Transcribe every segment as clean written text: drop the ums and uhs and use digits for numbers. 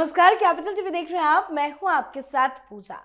नमस्कार, capital TV देख रहे हैं आप। मैं हूं आपके साथ पूजा।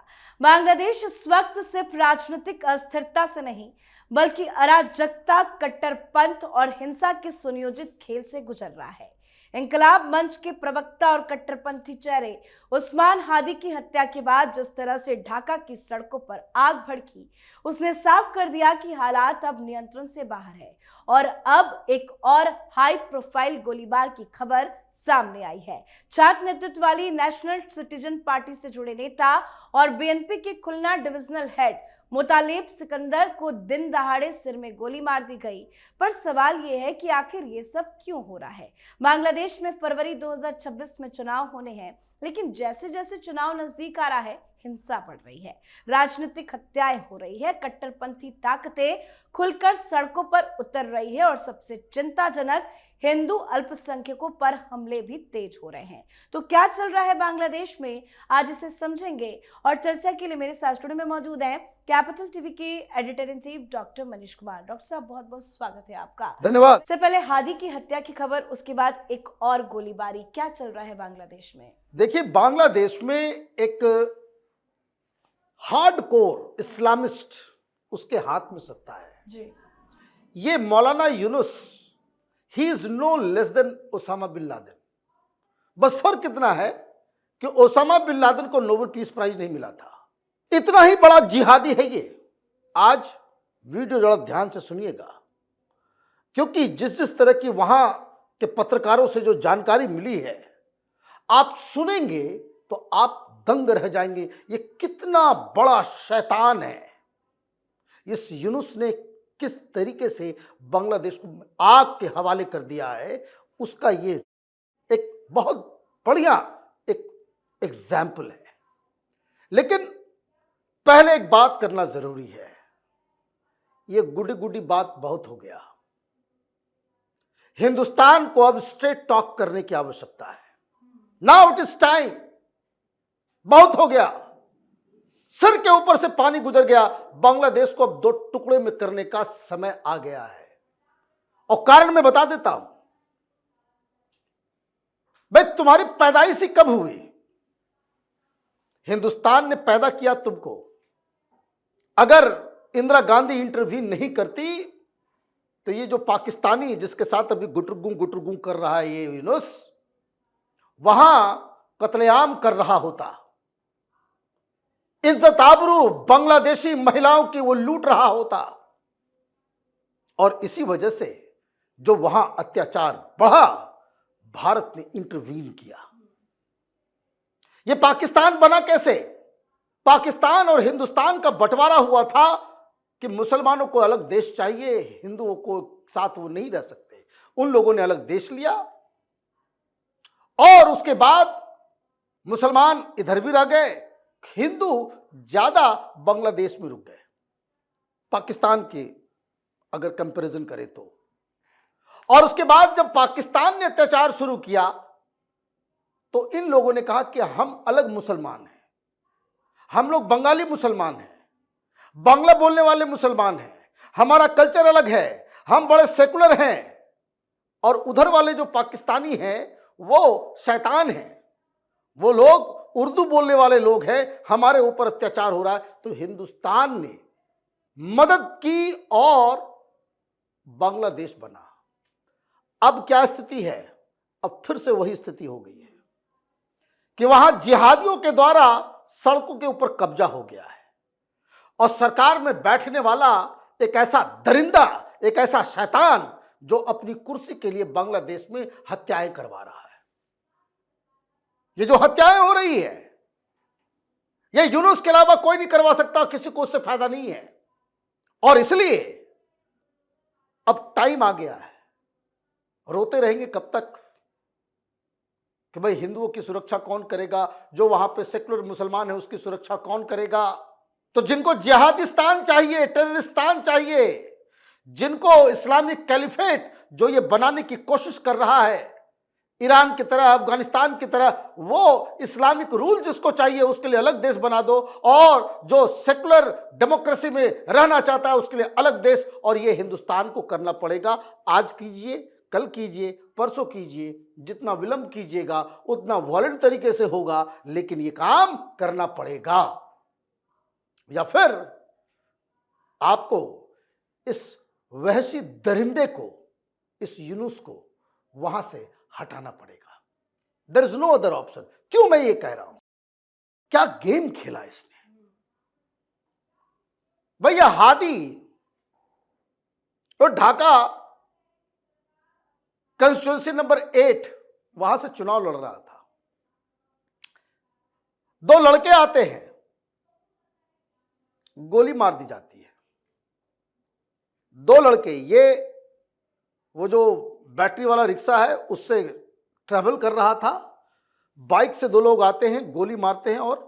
बांग्लादेश इस वक्त सिर्फ राजनीतिक अस्थिरता से नहीं बल्कि अराजकता, कट्टरपंथ और हिंसा के सुनियोजित खेल से गुजर रहा है। इंकलाब मंच के प्रवक्ता और कट्टरपंथी चेहरे उस्मान हादी की हत्या के बाद जिस तरह से ढाका की सड़कों पर आग भड़की, उसने साफ कर दिया कि हालात अब नियंत्रण से बाहर है। और अब एक और हाई प्रोफाइल गोलीबार की खबर सामने आई है। छात्र नेतृत्व वाली नेशनल सिटीजन पार्टी से जुड़े नेता और बीएनपी के खुलना डिविजनल हेड मुतालिब सिकंदर को दिन दहाड़े सिर में गोली मार दी गई। पर सवाल यह है कि आखिर ये सब क्यों हो रहा है। बांग्लादेश में फरवरी 2026 में चुनाव होने हैं, लेकिन जैसे जैसे चुनाव नजदीक आ रहा है, हिंसा बढ़ रही है, राजनीतिक हत्याएं हो रही है, कट्टरपंथी ताकतें खुलकर सड़कों पर उतर रही है और सबसे चिंताजनक, हिंदू अल्पसंख्यकों पर हमले भी तेज हो रहे हैं। तो क्या चल रहा है बांग्लादेश में, आज इसे समझेंगे। और चर्चा के लिए मेरे साथ स्टूडियो में मौजूद हैं कैपिटल टीवी के editor in chief doctor Manish Kumar. Doctor साहब, बहुत बहुत स्वागत है आपका। धन्यवाद। सबसे पहले हादी की हत्या की खबर, उसके बाद एक और गोलीबारी, क्या चल रहा है बांग्लादेश में? देखिए, बांग्लादेश में एक हार्डकोर इस्लामिस्ट, उसके हाथ में सत्ता है जी। ये मौलाना Yunus, he is no less than Osama bin Laden. बस फर्क इतना है कि ओसामा बिन लादेन को नोबेल पीस प्राइज नहीं मिला था। इतना ही बड़ा जिहादी है ये। आज वीडियो जरा ध्यान से सुनिएगा, क्योंकि जिस तरह की वहां के पत्रकारों से जो जानकारी मिली है, आप सुनेंगे तो आप दंग रह जाएंगे। ये कितना बड़ा शैतान है। इस यूनुस ने किस तरीके से बांग्लादेश को आग के हवाले कर दिया है, उसका ये एक बहुत बढ़िया एक एग्जाम्पल है। लेकिन पहले एक बात करना जरूरी है। ये गुडी गुडी बात बहुत हो गया। हिंदुस्तान को अब स्ट्रेट टॉक करने की आवश्यकता है। Now it is time. बहुत हो गया। सिर के ऊपर से पानी गुजर गया। बांग्लादेश को अब दो टुकड़े में करने का समय आ गया है। और कारण मैं बता देता हूं। भाई, तुम्हारी पैदाइश ही कब हुई? हिंदुस्तान ने पैदा किया तुमको। अगर इंदिरा गांधी इंटरव्यू नहीं करती तो ये जो पाकिस्तानी जिसके साथ अभी गुटरगुं कर रहा है ये यूनुस, वहां कत्लेआम कर रहा होता। इज्जत आबरू बांग्लादेशी महिलाओं की वो लूट रहा होता। और इसी वजह से जो वहां अत्याचार बढ़ा, भारत ने इंटरवीन किया। ये पाकिस्तान बना कैसे? पाकिस्तान और हिंदुस्तान का बंटवारा हुआ था कि मुसलमानों को अलग देश चाहिए, हिंदुओं को साथ वो नहीं रह सकते। उन लोगों ने अलग देश लिया और उसके बाद मुसलमान इधर भी रह गए, हिंदू ज्यादा बांग्लादेश में रुक गए, पाकिस्तान के अगर कंपैरिजन करें तो। और उसके बाद जब पाकिस्तान ने अत्याचार शुरू किया तो इन लोगों ने कहा कि हम अलग मुसलमान हैं, हम लोग बंगाली मुसलमान हैं, बांग्ला बोलने वाले मुसलमान हैं, हमारा कल्चर अलग है, हम बड़े सेकुलर हैं। और उधर वाले जो पाकिस्तानी हैं वो शैतान हैं, वो लोग उर्दू बोलने वाले लोग हैं, हमारे ऊपर अत्याचार हो रहा है। तो हिंदुस्तान ने मदद की और बांग्लादेश बना। अब क्या स्थिति है? अब फिर से वही स्थिति हो गई है कि वहां जिहादियों के द्वारा सड़कों के ऊपर कब्जा हो गया है और सरकार में बैठने वाला एक ऐसा दरिंदा, एक ऐसा शैतान जो अपनी कुर्सी के लिए बांग्लादेश में हत्याएं करवा रहा है। ये जो हत्याएं हो रही है, ये यूनुस के अलावा कोई नहीं करवा सकता, किसी को उससे फायदा नहीं है। और इसलिए अब टाइम आ गया है। रोते रहेंगे कब तक कि भाई हिंदुओं की सुरक्षा कौन करेगा? जो वहां पे सेकुलर मुसलमान है उसकी सुरक्षा कौन करेगा? तो जिनको जिहादिस्तान चाहिए, टेररिस्तान चाहिए, जिनको इस्लामिक कैलिफेट जो ये बनाने की कोशिश कर रहा है, ईरान की तरह, अफगानिस्तान की तरह, वो इस्लामिक रूल जिसको चाहिए उसके लिए अलग देश बना दो, और जो सेकुलर डेमोक्रेसी में रहना चाहता है उसके लिए अलग देश। और ये हिंदुस्तान को करना पड़ेगा। आज कीजिए, कल कीजिए, परसों कीजिए, जितना विलंब कीजिएगा उतना वॉलेंट तरीके से होगा, लेकिन ये काम करना पड़ेगा, या फिर आपको इस वहशी दरिंदे को, इस यूनुस को वहां से हटाना पड़ेगा। There is no other option. क्यों मैं ये कह रहा हूं? क्या गेम खेला इसने भैया। हादी और ढाका कंस्टिट्यूंसी नंबर 8 वहां से चुनाव लड़ रहा था। 2 लड़के आते हैं, गोली मार दी जाती है। 2 लड़के, ये वो जो बैटरी वाला रिक्शा है उससे ट्रैवल कर रहा था, बाइक से 2 लोग आते हैं, गोली मारते हैं और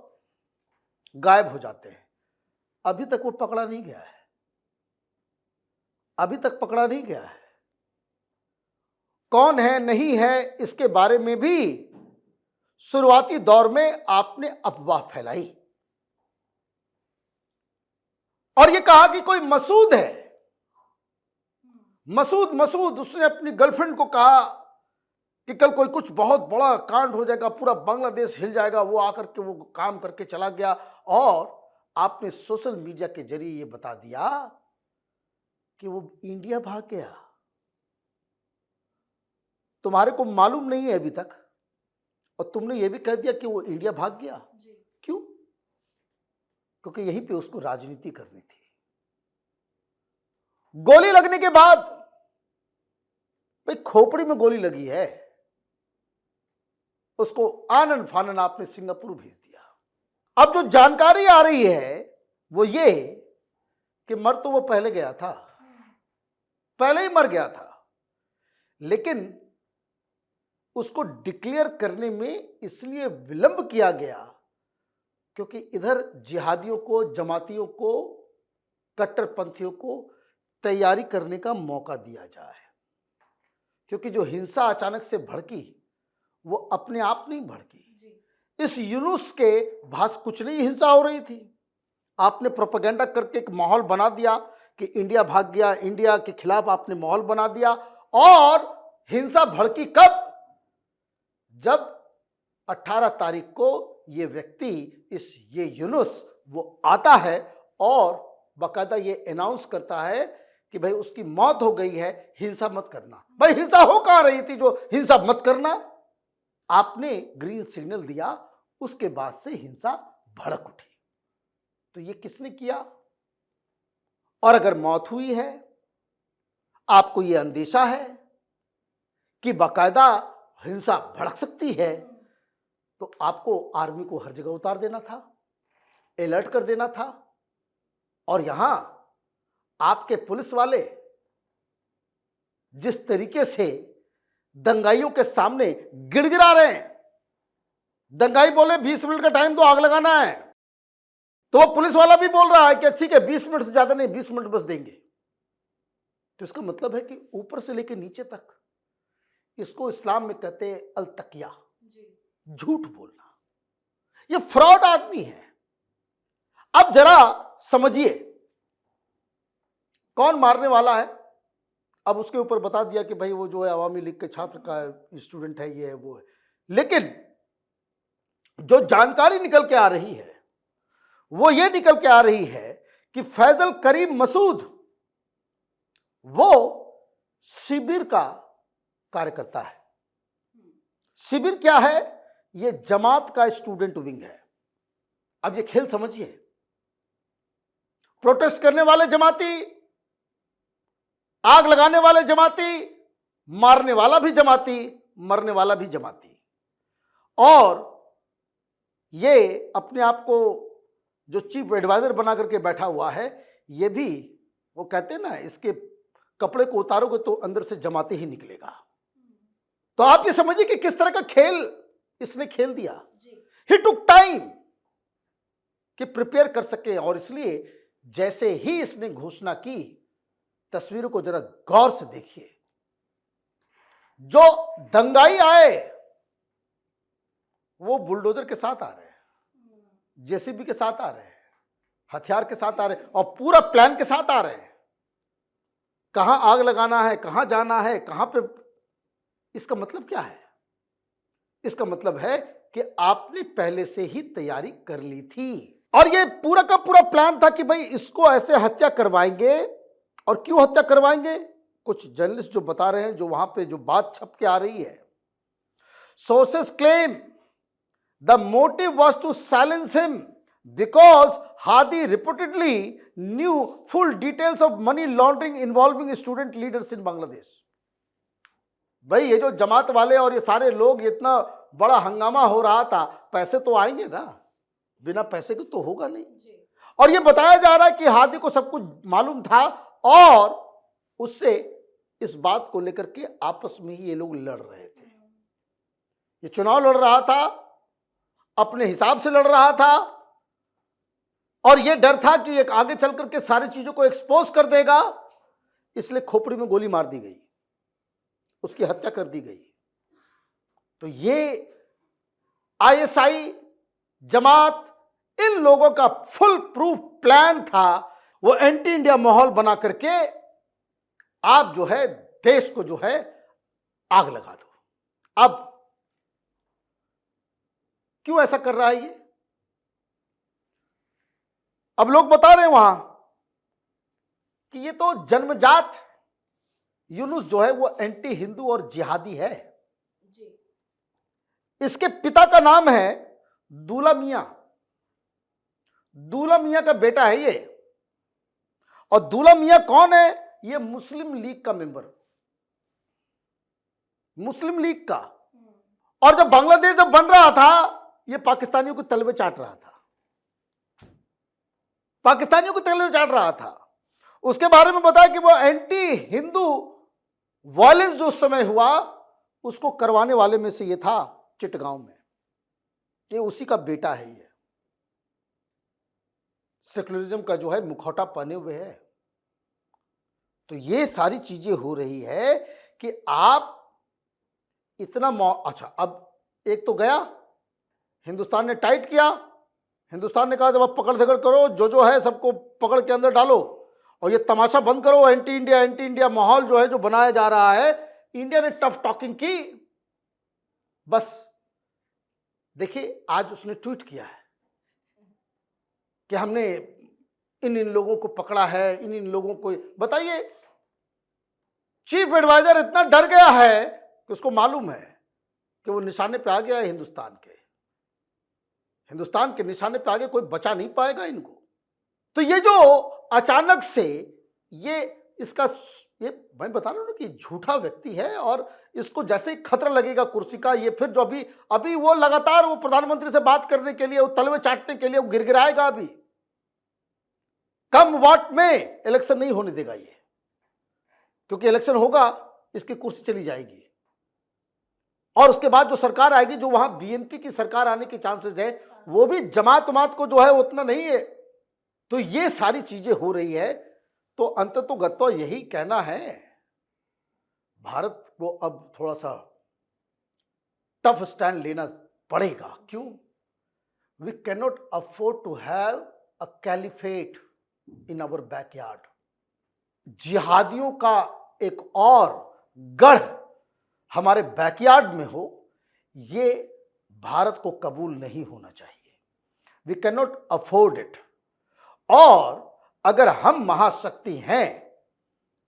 गायब हो जाते हैं। अभी तक वो पकड़ा नहीं गया है, अभी तक पकड़ा नहीं गया है। कौन है नहीं है इसके बारे में भी शुरुआती दौर में आपने अफवाह फैलाई और ये कहा कि कोई मसूद है। मसूद उसने अपनी गर्लफ्रेंड को कहा कि कल कोई कुछ बहुत बड़ा कांड हो जाएगा, पूरा बांग्लादेश हिल जाएगा। वो आकर के वो काम करके चला गया और आपने सोशल मीडिया के जरिए ये बता दिया कि वो इंडिया भाग गया। तुम्हारे को मालूम नहीं है अभी तक, और तुमने ये भी कह दिया कि वो इंडिया भाग गया। क्यों? क्योंकि यहीं पे उसको राजनीति करनी थी। गोली लगने के बाद, भाई खोपड़ी में गोली लगी है, उसको आनन फानन आपने सिंगापुर भेज दिया। अब जो जानकारी आ रही है वो ये कि मर तो वो पहले गया था, पहले ही मर गया था, लेकिन उसको डिक्लेयर करने में इसलिए विलंब किया गया क्योंकि इधर जिहादियों को, जमातियों को, कट्टरपंथियों को तैयारी करने का मौका दिया जाए। क्योंकि जो हिंसा अचानक से भड़की वो अपने आप नहीं भड़की। इस यूनुस के भास कुछ नहीं हिंसा हो रही थी। आपने प्रोपेगेंडा करके एक माहौल बना दिया कि इंडिया भाग गया, इंडिया के खिलाफ आपने माहौल बना दिया। और हिंसा भड़की कब? जब 18 तारीख को ये व्यक्ति, ये यूनुस वो आता है और बाकायदा ये अनाउंस करता है कि भाई उसकी मौत हो गई है, हिंसा मत करना। भाई हिंसा हो कहां रही थी जो हिंसा मत करना? आपने ग्रीन सिग्नल दिया, उसके बाद से हिंसा भड़क उठी। तो ये किसने किया? और अगर मौत हुई है, आपको ये अंदेशा है कि बाकायदा हिंसा भड़क सकती है, तो आपको आर्मी को हर जगह उतार देना था, अलर्ट कर देना था। और यहां आपके पुलिस वाले जिस तरीके से दंगाइयों के सामने गिड़गिड़ा रहे हैं, दंगाई बोले 20 मिनट का टाइम तो आग लगाना है, तो वो पुलिस वाला भी बोल रहा है कि ठीक है 20 मिनट से ज्यादा नहीं, 20 मिनट बस देंगे। तो इसका मतलब है कि ऊपर से लेकर नीचे तक, इसको इस्लाम में कहते हैं अलतकिया, झूठ बोलना। ये फ्रॉड आदमी है। अब जरा समझिए कौन मारने वाला है। अब उसके ऊपर बता दिया कि भाई वो जो है अवामी लीग के छात्र का स्टूडेंट है, ये है वो है। लेकिन जो जानकारी निकल के आ रही है वो ये निकल के आ रही है कि फैजल करीम मसूद वो शिविर का कार्यकर्ता है। शिविर क्या है? ये जमात का स्टूडेंट विंग है। अब ये खेल समझिए, प्रोटेस्ट करने वाले जमाती, आग लगाने वाले जमाती, मारने वाला भी जमाती, मरने वाला भी जमाती। और ये अपने आप को जो चीफ एडवाइजर बना करके बैठा हुआ है, ये भी वो कहते हैं ना, इसके कपड़े को उतारोगे तो अंदर से जमाती ही निकलेगा। तो आप ये समझिए कि किस तरह का खेल इसने खेल दिया। ही टुक टाइम कि प्रिपेयर कर सके। और इसलिए जैसे ही इसने घोषणा की, तस्वीरों को जरा गौर से देखिए, जो दंगाई आए वो बुलडोजर के साथ आ रहे हैं, जेसीबी के साथ आ रहे हैं, हथियार के साथ आ रहे हैं और पूरा प्लान के साथ आ रहे हैं। कहां आग लगाना है, कहां जाना है, कहां पे इसका मतलब क्या है? इसका मतलब है कि आपने पहले से ही तैयारी कर ली थी और ये पूरा का पूरा प्लान था कि भाई इसको ऐसे हत्या करवाएंगे। और क्यों हत्या करवाएंगे? कुछ जर्नलिस्ट जो बता रहे हैं, जो वहां पे जो बात छप के आ रही है, sources claim the motive was to silence him because Hadi reportedly knew full details of money laundering involving student leaders in Bangladesh. भाई ये जो जमात वाले और ये सारे लोग, इतना बड़ा हंगामा हो रहा था, पैसे तो आएंगे ना, बिना पैसे के तो होगा नहीं। और ये बताया जा रहा है कि हादी को सब कुछ मालूम था और उससे इस बात को लेकर के आपस में ही ये लोग लड़ रहे थे। ये चुनाव लड़ रहा था, अपने हिसाब से लड़ रहा था और ये डर था कि एक आगे चल करके सारी चीजों को एक्सपोज कर देगा, इसलिए खोपड़ी में गोली मार दी गई, उसकी हत्या कर दी गई। तो ये आईएसआई जमात, इन लोगों का फुल प्रूफ प्लान था। वो एंटी इंडिया माहौल बना करके आप जो है देश को जो है आग लगा दो। अब क्यों ऐसा कर रहा है ये? अब लोग बता रहे हैं वहां कि ये तो जन्मजात यूनुस जो है वो एंटी हिंदू और जिहादी है। इसके पिता का नाम है दूल्हा मियां। दूल्हा मियां का बेटा है ये। और दूल्हा मियां कौन है? ये मुस्लिम लीग का मेंबर, मुस्लिम लीग का। और जब बांग्लादेश जब बन रहा था, ये पाकिस्तानियों को तलवे चाट रहा था, पाकिस्तानियों को तलवे चाट रहा था। उसके बारे में बताया कि वो एंटी हिंदू वायलेंस जो उस समय हुआ, उसको करवाने वाले में से ये था चिटगांव में। ये उसी का बेटा है। ये सेकुलरिज्म का जो है मुखौटा पहने हुए है। तो ये सारी चीजें हो रही है कि आप इतना अच्छा, अब एक तो गया, हिंदुस्तान ने टाइट किया, हिंदुस्तान ने कहा जब आप पकड़ धकड़ करो, जो है सबको पकड़ के अंदर डालो और ये तमाशा बंद करो। एंटी इंडिया माहौल जो है जो बनाया जा रहा है, इंडिया ने टफ टॉकिंग की। बस देखिए, आज उसने ट्वीट किया है कि हमने इन लोगों को पकड़ा है, इन लोगों को। बताइए, चीफ एडवाइजर इतना डर गया है कि उसको मालूम है कि वो निशाने पे आ गया है हिंदुस्तान के निशाने पे आगे कोई बचा नहीं पाएगा इनको। तो ये जो अचानक से ये मैं बता रहा हूं ना कि झूठा व्यक्ति है और इसको जैसे ही खतरा लगेगा कुर्सी का, ये फिर जो अभी वो लगातार वो प्रधानमंत्री से बात करने के लिए, वो तलवे चाटने के लिए वो गिरगिराएगा। अभी कम वोट में इलेक्शन नहीं होने देगा ये, क्योंकि इलेक्शन होगा इसकी कुर्सी चली जाएगी और उसके बाद जो सरकार आएगी, जो वहां बीएनपी की सरकार आने के चांसेस है, वो भी जमात को जो है उतना नहीं है। तो ये सारी चीजें हो रही है। तो अंततोगत्वा यही कहना है, भारत को अब थोड़ा सा टफ स्टैंड लेना पड़ेगा। क्यों? We can not afford to have a caliphate in our backyard. जिहादियों का एक और गढ़ हमारे बैकयार्ड में हो, ये भारत को कबूल नहीं होना चाहिए। We can not afford it. और अगर हम महाशक्ति हैं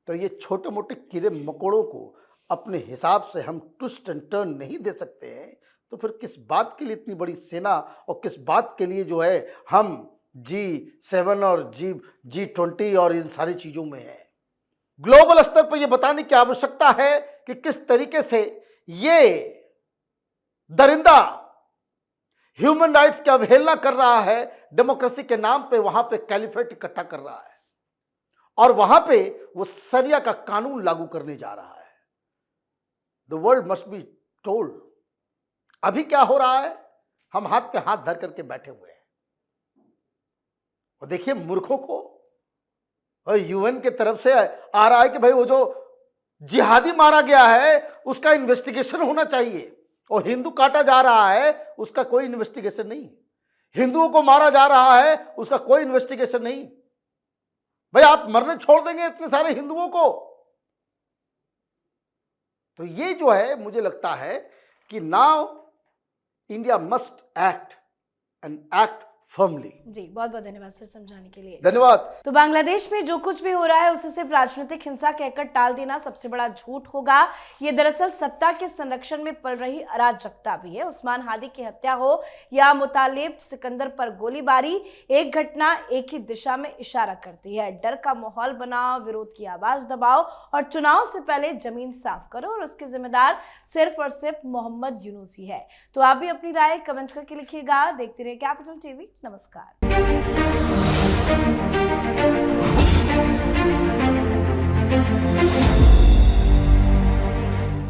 तो ये छोटे मोटे कीड़े मकोड़ों को अपने हिसाब से हम ट्विस्ट एंड टर्न नहीं दे सकते हैं। तो फिर किस बात के लिए इतनी बड़ी सेना और किस बात के लिए जो है हम G7 और G20 और इन सारी चीजों में है। ग्लोबल स्तर पर यह बताने की आवश्यकता है कि किस तरीके से ये दरिंदा ह्यूमन राइट्स की अवहेलना कर रहा है, डेमोक्रेसी के नाम पे वहां पे कैलिफेट इकट्ठा कर रहा है और वहां पे वो शरिया का कानून लागू करने जा रहा है। The world must be told. अभी क्या हो रहा है? हम हाथ पे हाथ धर करके बैठे हुए हैं और देखिए मूर्खों को यूएन के तरफ से आ रहा है कि भाई वो जो जिहादी मारा गया है उसका इन्वेस्टिगेशन होना चाहिए, और हिंदू काटा जा रहा है उसका कोई इन्वेस्टिगेशन नहीं। हिंदुओं को मारा जा रहा है उसका कोई इन्वेस्टिगेशन नहीं। भाई आप मरने छोड़ देंगे इतने सारे हिंदुओं को? तो ये जो है मुझे लगता है कि now India must act and act firmly. जी, बहुत बहुत धन्यवाद सर समझाने के लिए। धन्यवाद। तो बांग्लादेश में जो कुछ भी हो रहा है उसे सिर्फ राजनीतिक हिंसा कहकर टाल देना सबसे बड़ा झूठ होगा। ये दरअसल सत्ता के संरक्षण में पल रही अराजकता भी है। उस्मान हादी की हत्या हो या मुतालिब सिकंदर पर गोलीबारी, एक घटना एक ही दिशा में इशारा करती है। डर का माहौल बनाओ, विरोध की आवाज दबाओ और चुनाव से पहले जमीन साफ करो, और उसके जिम्मेदार सिर्फ और सिर्फ मोहम्मद यूनुसी है। तो आप भी अपनी राय कमेंट करके लिखिएगा। देखते रहिए कैपिटल टीवी। नमस्कार।